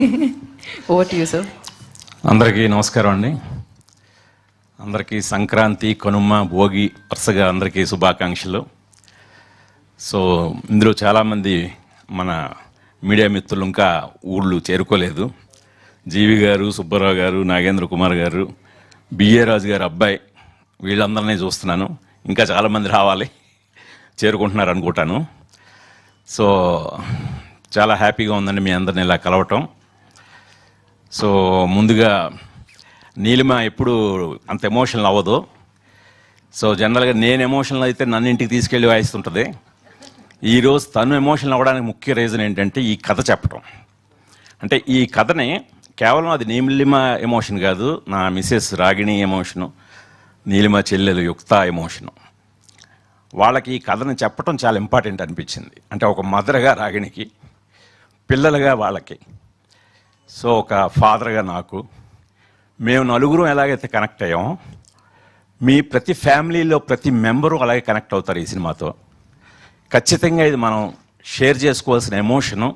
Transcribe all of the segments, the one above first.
Over to you sir. అందరికీ నమస్కారం అండి. అందరికీ సంక్రాంతి, కనుమ, భోగి వరుసగా అందరికీ శుభాకాంక్షలు. సో ఇందులో చాలామంది మన మీడియా మిత్రులు ఇంకా ఊళ్ళు చేరుకోలేదు. జీవి గారు, సుబ్బారావు గారు, నాగేంద్ర కుమార్ గారు, బిఏ రాజు గారు అబ్బాయి, వీళ్ళందరినీ చూస్తున్నాను. ఇంకా చాలామంది రావాలి, చేరుకుంటున్నారు అనుకుంటాను. సో చాలా హ్యాపీగా ఉందండి మీ అందరిని ఇలా కలవటం. సో ముందుగా నీలిమ ఎప్పుడు అంత ఎమోషనల్ అవ్వదు. సో జనరల్గా నేను ఎమోషనల్ అయితే నన్ను ఇంటికి తీసుకెళ్ళి వాయిస్తుంటుంది. ఈరోజు తను ఎమోషనల్ అవ్వడానికి ముఖ్య రీజన్ ఏంటంటే ఈ కథ చెప్పటం. అంటే ఈ కథని కేవలం అది నీలిమ ఎమోషన్ కాదు, నా మిసెస్ రాగిణి ఎమోషను, నీలిమ చెల్లెలు యుక్త ఎమోషను. వాళ్ళకి ఈ కథని చెప్పటం చాలా ఇంపార్టెంట్ అనిపించింది. అంటే ఒక మదర్గా రాగిణికి, పిల్లలుగా వాళ్ళకి, సో ఒక ఫాదర్గా నాకు, మేము నలుగురు ఎలాగైతే కనెక్ట్ అయ్యామో మీ ప్రతి ఫ్యామిలీలో ప్రతి మెంబరు అలాగే కనెక్ట్ అవుతారు ఈ సినిమాతో. ఖచ్చితంగా ఇది మనం షేర్ చేసుకోవాల్సిన emotion,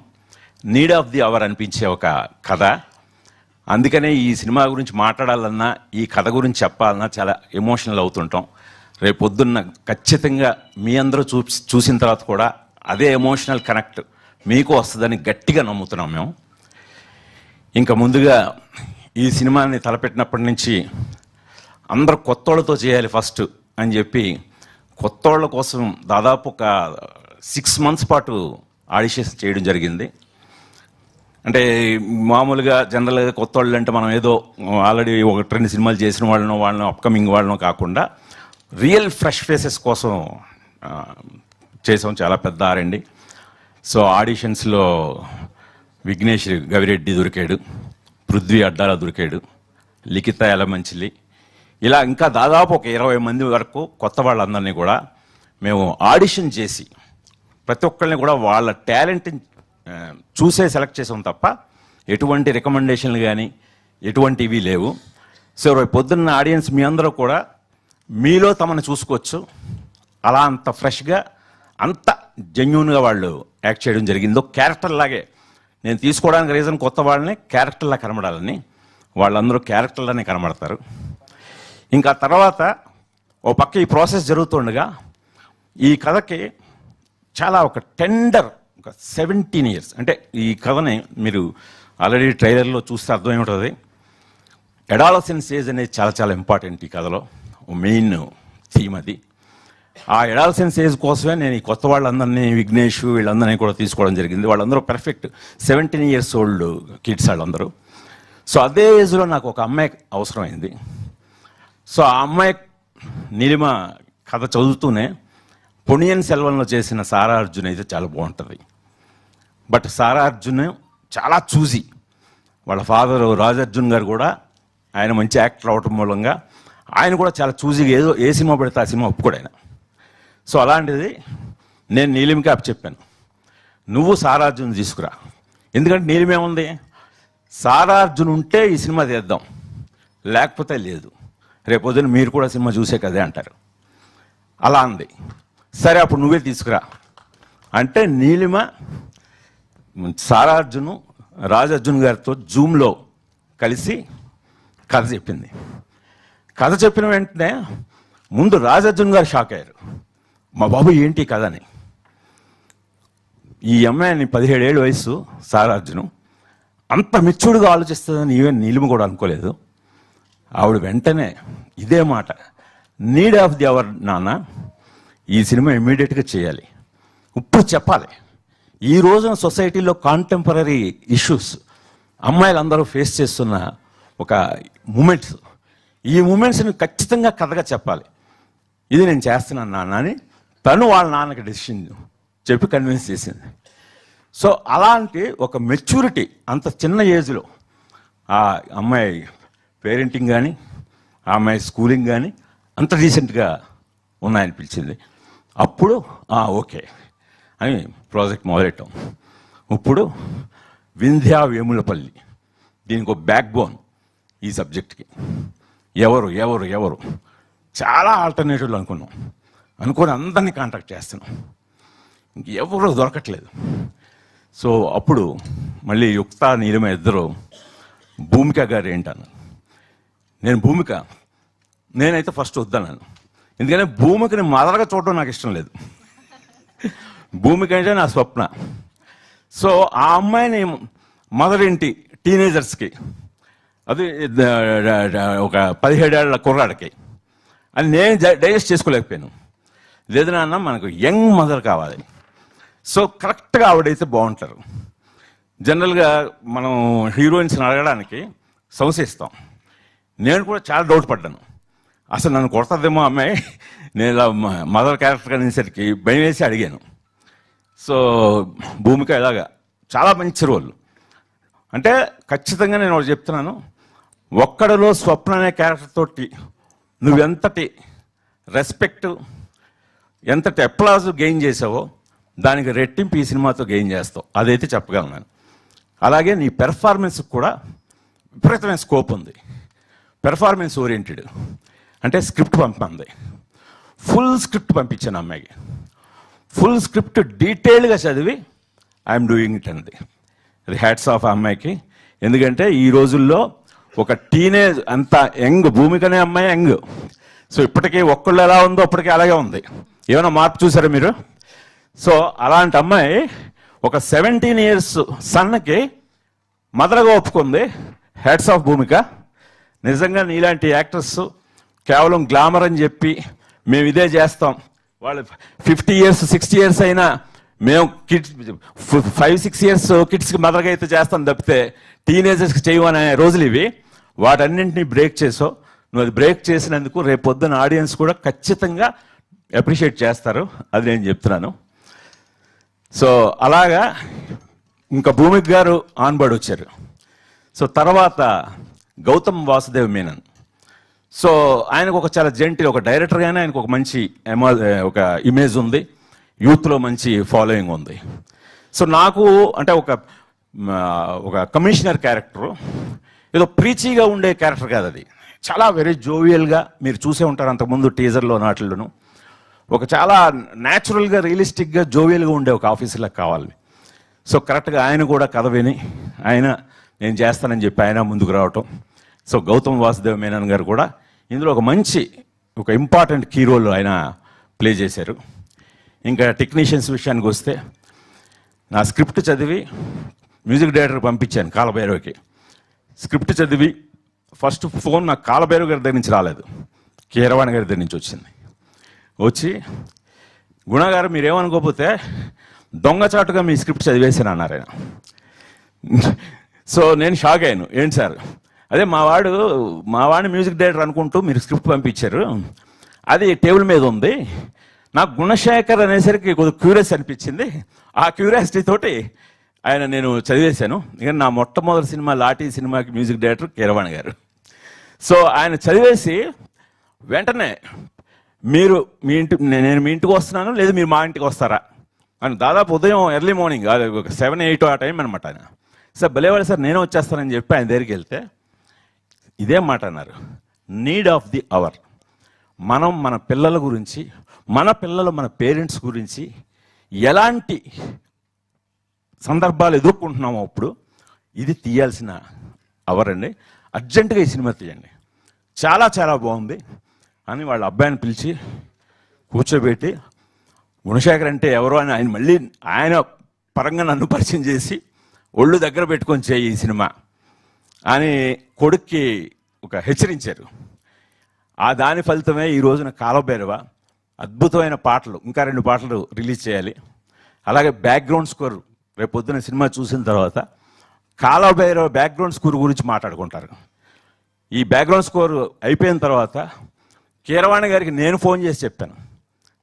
need of the hour అనిపించే ఒక కథ. అందుకనే ఈ సినిమా గురించి మాట్లాడాలన్నా, ఈ కథ గురించి చెప్పాలన్నా చాలా ఎమోషనల్ అవుతుంటాం. రేపు పొద్దున్న ఖచ్చితంగా మీ అందరూ చూసిన తర్వాత కూడా అదే ఎమోషనల్ కనెక్ట్ మీకు వస్తుందని గట్టిగా నమ్ముతున్నాం మేము. ఇంకా ముందుగా ఈ సినిమాని తలపెట్టినప్పటి నుంచి అందరూ కొత్తోళ్ళతో చేయాలి ఫస్ట్ అని చెప్పి కొత్తోళ్ళ కోసం దాదాపు ఒక 6 months పాటు ఆడిషన్స్ చేయడం జరిగింది. అంటే మామూలుగా జనరల్గా కొత్తోళ్ళు అంటే మనం ఏదో ఆల్రెడీ 1-2 సినిమాలు చేసిన వాళ్ళను అప్కమింగ్ వాళ్ళను కాకుండా రియల్ ఫ్రెష్ ఫేసెస్ కోసం చేసాం. చాలా పెద్ద ఆరండి. సో ఆడిషన్స్లో విఘ్నేష్ గవిరెడ్డి దొరికాడు, పృథ్వీ అడ్డాల దొరికాడు, లిఖిత ఎలమంచిలి, ఇలా ఇంకా దాదాపు ఒక 20 మంది వరకు కొత్త వాళ్ళందరినీ కూడా మేము ఆడిషన్ చేసి ప్రతి ఒక్కరిని కూడా వాళ్ళ టాలెంట్ని చూసే సెలెక్ట్ చేసాం తప్ప ఎటువంటి రికమెండేషన్లు కానీ ఎటువంటివి లేవు. సో పొద్దున్న ఆడియన్స్ మీ అందరూ కూడా మీలో తమను చూసుకోవచ్చు. అలా అంత ఫ్రెష్గా అంత జెన్యూన్గా వాళ్ళు యాక్ట్ చేయడం జరిగిందో క్యారెక్టర్ లాగే. నేను తీసుకోవడానికి రీజన్ కొత్త వాళ్ళని క్యారెక్టర్లా కనబడాలని, వాళ్ళందరూ క్యారెక్టర్లానే కనబడతారు. ఇంకా తర్వాత ఓ పక్క ఈ ప్రాసెస్ జరుగుతుండగా ఈ కథకి చాలా ఒక టెండర్, ఒక 17 years, అంటే ఈ కథని మీరు ఆల్రెడీ ట్రైలర్లో చూస్తే అర్థమై ఉంటుంది. అడాలసెన్స్ ఏజ్ అనేది చాలా చాలా ఇంపార్టెంట్ ఈ కథలో, మెయిన్ థీమ్ అది. ఆ అడాలసెన్స్ ఏజ్ కోసమే నేను ఈ కొత్త వాళ్ళందరినీ, విఘ్నేష్ వీళ్ళందరినీ కూడా తీసుకోవడం జరిగింది. వాళ్ళందరూ పర్ఫెక్ట్ 17 years old కిడ్స్ వాళ్ళందరూ. సో అదే ఏజ్లో నాకు ఒక అమ్మాయి అవసరమైంది. సో ఆ అమ్మాయి నీలిమ కథ చదువుతూనే పొన్నియిన్ సెల్వన్లో చేసిన సారా అర్జున్ అయితే చాలా బాగుంటుంది. బట్ సారా అర్జున్ చాలా చూసి, వాళ్ళ ఫాదర్ రాజర్జున్ గారు కూడా ఆయన మంచి యాక్టర్ అవటం మూలంగా ఆయన కూడా చాలా చూసిగా ఏదో ఏ సినిమా పెడితే ఆ సినిమా ఒప్పుకోడు ఆయన. సో అలాంటిది నేను నీలిమకి చెప్పాను, నువ్వు సారా అర్జున్ తీసుకురా. ఎందుకంటే నీలిమేముంది, సారా అర్జున్ ఉంటే ఈ సినిమా తీద్దాం, లేకపోతే లేదు, రేపొద్దున మీరు కూడా సినిమా చూసే కదే అంటారు. అలా అంది. సరే అప్పుడు నువ్వే తీసుకురా అంటే నీలిమ సారా అర్జును రాజర్జున్ గారితో జూమ్లో కలిసి కథ చెప్పింది. కథ చెప్పిన వెంటనే ముందు రాజర్జున్ గారు షాక్ అయ్యారు, మా బాబు ఏంటి కథ అని. ఈ అమ్మాయిని 17 ఏళ్ళ వయసు సారా అర్జును అంత మెచ్యూర్డ్గా ఆలోచిస్తుందని ఈవెన్ నీలిమ కూడా అనుకోలేదు. ఆవిడ వెంటనే ఇదే మాట, నీడ్ ఆఫ్ ది అవర్ నాన్న, ఈ సినిమా ఇమ్మీడియట్గా చేయాలి, ఇప్పుడు చెప్పాలి. ఈ రోజున సొసైటీలో కాంటెంపరీ ఇష్యూస్ అమ్మాయిలందరూ ఫేస్ చేస్తున్న ఒక మూమెంట్స్, ఈ మూమెంట్స్ని ఖచ్చితంగా కథగా చెప్పాలి, ఇది నేను చేస్తున్నాను నాన్న అని తను వాళ్ళ నాన్నకి డెసిషన్ చెప్పి కన్విన్స్ చేసింది. సో అలాంటి ఒక మెచ్యూరిటీ అంత చిన్న ఏజ్లో ఆ అమ్మాయి పేరెంటింగ్ కానీ ఆ అమ్మాయి స్కూలింగ్ కానీ అంత డీసెంట్గా ఉన్నాయనిపించింది. అప్పుడు ఓకే అని ప్రాజెక్ట్ మొదలెట్టాం. ఇప్పుడు వింధ్యా వేములపల్లి దీనికి ఒక బ్యాక్ బోన్ ఈ సబ్జెక్ట్కి. ఎవరు ఎవరు ఎవరు చాలా ఆల్టర్నేటివ్లు అనుకుని అందరినీ కాంటాక్ట్ చేస్తున్నాం, ఎవరు దొరకట్లేదు. సో అప్పుడు మళ్ళీ యుక్త నీలిమ ఇద్దరు భూమిక గారు ఏంటన్నాను. నేను భూమిక, నేనైతే ఫస్ట్ వద్దన్నాను. ఎందుకంటే భూమికని మదరగా చూడడం నాకు ఇష్టం లేదు. భూమిక అంటే నా స్వప్న. సో ఆ అమ్మాయిని మదర్ ఏంటి టీనేజర్స్కి, అది ఒక 17 ఏళ్ల కుర్రాడికి అని నేను డైజెస్ట్ చేసుకోలేకపోయాను. లేదు నాన్న, మనకు యంగ్ మదర్ కావాలి. సో కరెక్ట్గా ఆవిడైతే బాగుంటారు. జనరల్గా మనం హీరోయిన్స్ని అడగడానికి సంశయిస్తాం. నేను కూడా చాలా డౌట్ పడ్డాను, అసలు నన్ను కొడతాదేమో అమ్మాయి, నేను ఇలా మదర్ క్యారెక్టర్ అనేసరికి భయం వేసి అడిగాను. సో భూమిక ఇలాగా చాలా మంచి రోల్. అంటే ఖచ్చితంగా నేను ఒకటి చెప్తున్నాను, ఒక్కడిలో స్వప్న అనే క్యారెక్టర్ తోటి నువ్వెంతటి రెస్పెక్ట్, ఎంతటి అప్లాజ్ గెయిన్ చేసావో దానికి రెట్టింపు ఈ సినిమాతో గెయిన్ చేస్తావు, అదైతే చెప్పగలను. అలాగే నీ పెర్ఫార్మెన్స్కి కూడా విపరీతమైన స్కోప్ ఉంది. పెర్ఫార్మెన్స్ ఓరియంటెడ్ అంటే స్క్రిప్ట్ పంపింది, ఫుల్ స్క్రిప్ట్ పంపించాను అమ్మాయికి. ఫుల్ స్క్రిప్ట్ డీటెయిల్గా చదివి ఐఎమ్ డూయింగ్ ఇట్ అంది. అది హ్యాట్స్ ఆఫ్ అమ్మాయికి. ఎందుకంటే ఈ రోజుల్లో ఒక టీనేజ్ అంత యంగ్, భూమికనే అమ్మాయి యంగ్. సో ఇప్పటికీ ఒక్కళ్ళు ఎలా ఉందో అప్పటికీ అలాగే ఉంది. ఏమైనా మార్పు చూసారా మీరు? సో అలాంటి అమ్మాయి ఒక 17 years సన్నకి మదర్గా ఒప్పుకుంది. హ్యాట్స్ ఆఫ్ భూమిక. నిజంగా నీలాంటి యాక్టర్స్ కేవలం గ్లామర్ అని చెప్పి మేము ఇదే చేస్తాం, వాళ్ళు 50 years 60 years అయినా మేము కిడ్స్ 5-6 years కిడ్స్కి మదర్గా అయితే చేస్తాం తప్పితే టీనేజర్స్కి చేయమనే రోజులు ఇవి. వాటన్నింటినీ బ్రేక్ చేసావు. నువ్వు అది బ్రేక్ చేసినందుకు రేపు పొద్దున ఆడియన్స్ కూడా ఖచ్చితంగా అప్రిషియేట్ చేస్తారు, అది నేను చెప్తున్నాను. సో అలాగా ఇంకా భూమిక గారు ఆన్బర్డ్ వచ్చారు. సో తర్వాత గౌతమ్ వాసుదేవ్ మీనన్. సో ఆయనకు ఒక చాలా జెంటిల్, ఒక డైరెక్టర్గానే ఆయనకు ఒక మంచి ఒక ఇమేజ్ ఉంది, యూత్లో మంచి ఫాలోయింగ్ ఉంది. సో నాకు అంటే ఒక కమిషనర్ క్యారెక్టరు, ఏదో ప్రీచీగా ఉండే క్యారెక్టర్ కాదు అది. చాలా వెరీ జోవియల్గా మీరు చూసే ఉంటారు అంతకుముందు టీజర్లో నాటిల్లోనూ. ఒక చాలా న్యాచురల్గా రియలిస్టిక్గా జోవియల్గా ఉండే ఒక ఆఫీసర్లకు కావాలి. సో కరెక్ట్గా ఆయన కూడా కథ విని ఆయన నేను చేస్తానని చెప్పి ఆయన ముందుకు రావటం. సో గౌతమ్ వాసుదేవ్ మేనన్ గారు కూడా ఇందులో ఒక ఇంపార్టెంట్ కీ రోల్ ఆయన ప్లే చేశారు. ఇంకా టెక్నీషియన్స్ విషయానికి వస్తే, నా స్క్రిప్ట్ చదివి మ్యూజిక్ డైరెక్టర్ పంపించాను కాలభైరవ్కి. స్క్రిప్ట్ చదివి ఫస్ట్ ఫోన్ నాకు కాలభైరవ్ గారి దగ్గర నుంచి రాలేదు, కీరవాణి గారి దగ్గర నుంచి వచ్చింది. వచ్చి గుణగారు మీరేమనుకోకపోతే దొంగచాటుగా మీ స్క్రిప్ట్ చదివేసాను అన్నారు ఆయన. సో నేను షాక్ అయ్యాను, ఏంటి సార్, అదే మా వాడిని మ్యూజిక్ డైరెక్టర్ అనుకుంటూ మీరు స్క్రిప్ట్ పంపించారు, అది టేబుల్ మీద ఉంది. నాకు గుణశేఖర్ అనేసరికి కొద్దిగా క్యూరియస్ అనిపించింది. ఆ క్యూరియాసిటీ తోటి నేను చదివేశాను. ఇక నా మొట్టమొదటి సినిమా లాఠీ సినిమాకి మ్యూజిక్ డైరెక్టర్ కీరవాణి గారు. సో ఆయన చదివేసి వెంటనే నేను మీ ఇంటికి వస్తున్నాను, లేదు మీరు మా ఇంటికి వస్తారా అని, దాదాపు ఉదయం ఎర్లీ మార్నింగ్ ఒక 7-8 ఆ టైం అనమాట. ఆయన సార్ భలేవాడు సార్, నేను వచ్చేస్తానని చెప్పి ఆయన దగ్గరికి వెళ్తే ఇదే మాట అన్నారు, నీడ్ ఆఫ్ ది అవర్. మనం మన పిల్లల గురించి, మన పిల్లలు మన పేరెంట్స్ గురించి ఎలాంటి సందర్భాలు ఎదుర్కొంటున్నామో అప్పుడు ఇది తీయాల్సిన అవర్ అండి, అర్జెంటుగా ఈ సినిమా తీయండి, చాలా చాలా బాగుంది అని వాళ్ళ అబ్బాయిని పిలిచి కూర్చోబెట్టి, గుణశేఖర్ అంటే ఎవరో అని ఆయన మళ్ళీ ఆయన పరంగా నన్ను పరిచయం చేసి ఒళ్ళు దగ్గర పెట్టుకొని చేయి ఈ సినిమా అని కొడుక్కి ఒక హెచ్చరించారు. ఆ దాని ఫలితమే ఈ రోజున కాలభైరవ అద్భుతమైన పాటలు, ఇంకా 2 పాటలు రిలీజ్ చేయాలి. అలాగే బ్యాక్గ్రౌండ్ స్కోర్ రేపు పొద్దున సినిమా చూసిన తర్వాత కాలభైరవ బ్యాక్గ్రౌండ్ స్కోర్ గురించి మాట్లాడుకుంటారు. ఈ బ్యాక్గ్రౌండ్ స్కోర్ అయిపోయిన తర్వాత కీరవాణి గారికి నేను ఫోన్ చేసి చెప్పాను,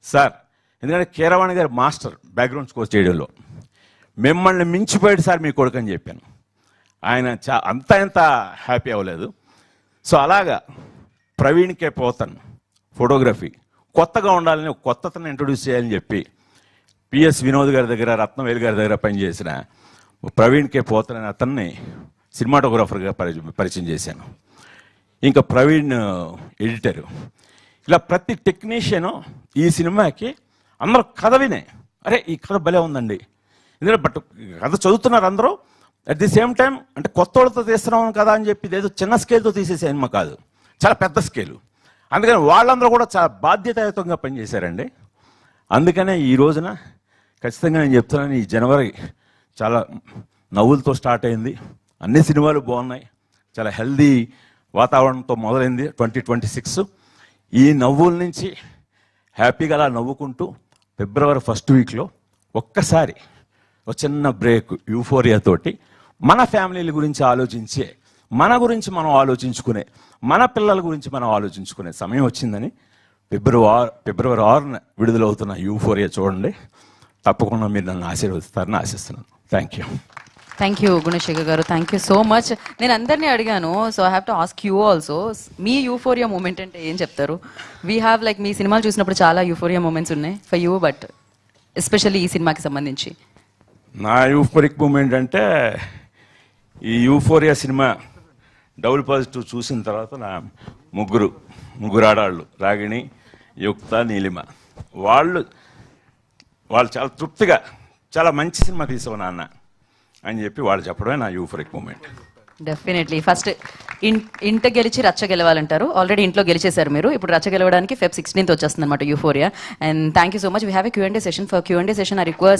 సార్, ఎందుకంటే కీరవాణి గారు మాస్టర్ బ్యాక్గ్రౌండ్ స్కోర్ చేయడంలో, మిమ్మల్ని మించిపోయాడు సార్ మీ కొడుకు అని చెప్పాను. ఆయన ఎంత హ్యాపీ అవ్వలేదు. సో అలాగా ప్రవీణ్ కే పోతన్ ఫోటోగ్రఫీ కొత్తగా ఉండాలని, ఒక కొత్తతను ఇంట్రొడ్యూస్ చేయాలని చెప్పి పిఎస్ వినోద్ గారి దగ్గర, రత్నవేలు గారి దగ్గర పనిచేసిన ప్రవీణ్ కే పోతన్ అనే అతన్ని సినిమాటోగ్రాఫర్గా పరిచయం చేశాను. ఇంకా ప్రవీణ్ ఎడిటరు. ఇలా ప్రతి టెక్నీషియను ఈ సినిమాకి అందరూ కథ వినే, అరే ఈ కథ భలే ఉందండి, ఎందుకంటే బట్ కథ చదువుతున్నారు అందరూ. అట్ ది సేమ్ టైం అంటే కొత్త వాళ్ళతో తీస్తున్నాం కదా అని చెప్పి ఏదో చిన్న స్కేల్తో తీసే సినిమా కాదు, చాలా పెద్ద స్కేలు. అందుకని వాళ్ళందరూ కూడా చాలా బాధ్యతాయుతంగా పనిచేశారండి. అందుకనే ఈ రోజున ఖచ్చితంగా నేను చెప్తున్నాను, ఈ జనవరి చాలా నవ్వులతో స్టార్ట్ అయింది. అన్ని సినిమాలు బాగున్నాయి, చాలా హెల్దీ వాతావరణంతో మొదలైంది 2026. ఈ నవ్వుల నుంచి హ్యాపీగా అలా నవ్వుకుంటూ ఫిబ్రవరి ఫస్ట్ వీక్లో ఒక్కసారి ఒక చిన్న బ్రేక్ యూఫోరియా తోటి మన ఫ్యామిలీల గురించి ఆలోచించే, మన గురించి మనం ఆలోచించుకునే, మన పిల్లల గురించి మనం ఆలోచించుకునే సమయం వచ్చిందని ఫిబ్రవరి 6న విడుదలవుతున్న యూఫోరియా చూడండి. తప్పకుండా మీరు నన్ను ఆశీర్వదిస్తారని ఆశిస్తున్నాను. థ్యాంక్ యూ గుణశేఖర్ గారు, థ్యాంక్ యూ సో మచ్. నేను అందరినీ అడిగాను, so I have to ask you also. మీ యూఫోరియా మూమెంట్ అంటే ఏం చెప్తారు? వీ హ్యావ్ లైక్ మీ సినిమాలు చూసినప్పుడు చాలా యూఫోరియా మూమెంట్స్ ఉన్నాయి ఫర్ యూ, బట్ ఎస్పెషల్లీ ఈ సినిమాకి సంబంధించి. నా యూఫోరిక్ మూమెంట్ అంటే ఈ యూఫోరియా సినిమా డబుల్ పాజిటివ్ చూసిన తర్వాత నా ముగ్గురు ఆడాళ్ళు, రాగిణి, యుక్త, నీలిమ, వాళ్ళు చాలా తృప్తిగా చాలా మంచి సినిమా తీసావు నాన్న అని చెప్పి వాళ్ళు చెప్పడమే నా యూఫోరిక్ మూమెంట్. డెఫినెట్లీ. ఫస్ట్ ఇంట గెలిచి రచ్చ గెలవాలంటారు. ఆల్రెడీ ఇంట్లో గెలిచేశారు మీరు, ఇప్పుడు రచ్చ గెలవడానికి Feb 16th వచ్చేస్తుంది అనమాట euphoria. And thank you so much. We have a Q&A session. For Q&A session I request